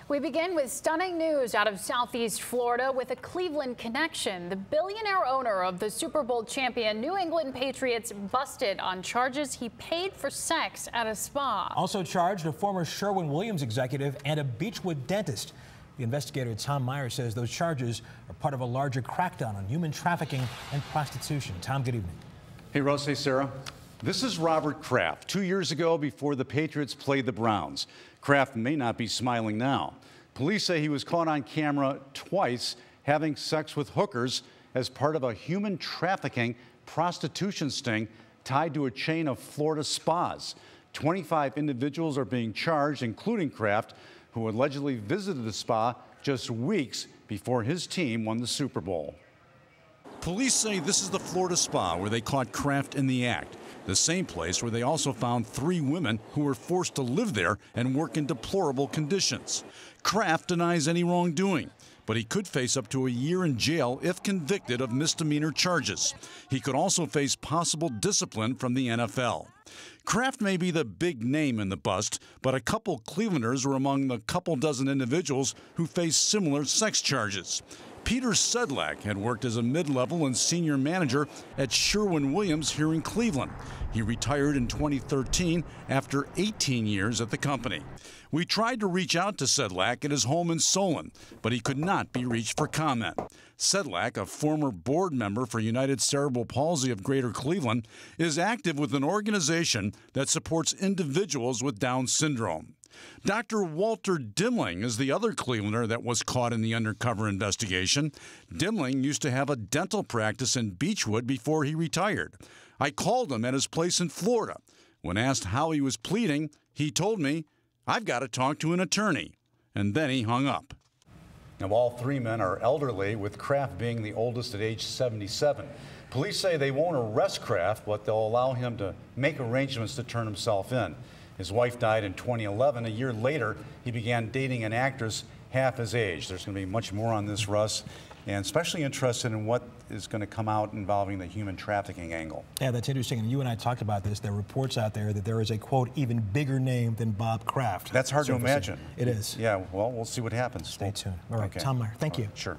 We begin with stunning news out of Southeast Florida with a Cleveland connection. The billionaire owner of the Super Bowl champion New England Patriots busted on charges he paid for sex at a spa. Also charged a former Sherwin-Williams executive and a Beachwood dentist. The investigator Tom Meyer says those charges are part of a larger crackdown on human trafficking and prostitution. Tom, good evening. Hey, Russ. Hey, Sarah. This is Robert Kraft. 2 years ago, before the Patriots played the Browns. Kraft may not be smiling now. Police say he was caught on camera twice having sex with hookers as part of a human trafficking prostitution sting tied to a chain of Florida spas. 25 individuals are being charged, including Kraft, who allegedly visited the spa just weeks before his team won the Super Bowl. Police say this is the Florida spa where they caught Kraft in the act. The same place where they also found 3 women who were forced to live there and work in deplorable conditions. Kraft denies any wrongdoing, but he could face up to a year in jail if convicted of misdemeanor charges. He could also face possible discipline from the NFL. Kraft may be the big name in the bust, but a couple Clevelanders were among the couple dozen individuals who face similar sex charges. Peter Sedlak had worked as a mid-level and senior manager at Sherwin-Williams here in Cleveland. He retired in 2013 after 18 years at the company. We tried to reach out to Sedlak at his home in Solon, but he could not be reached for comment. Sedlak, a former board member for United Cerebral Palsy of Greater Cleveland, is active with an organization that supports individuals with Down syndrome. Dr. Walter Dimling is the other Clevelander that was caught in the undercover investigation. Dimling used to have a dental practice in Beachwood before he retired. I called him at his place in Florida. When asked how he was pleading, he told me, "I've got to talk to an attorney." And then he hung up. Now, all 3 men are elderly, with Kraft being the oldest at age 77. Police say they won't arrest Kraft, but they'll allow him to make arrangements to turn himself in. His wife died in 2011. A year later, he began dating an actress half his age. There's going to be much more on this, Russ, and especially interested in what is going to come out involving the human trafficking angle. Yeah, that's interesting. And you and I talked about this. There are reports out there that there is a, quote, even bigger name than Bob Kraft. That's hard to imagine. It is. Yeah, well, we'll see what happens. Stay tuned. All right, okay. Tom Meyer, thank you. Sure.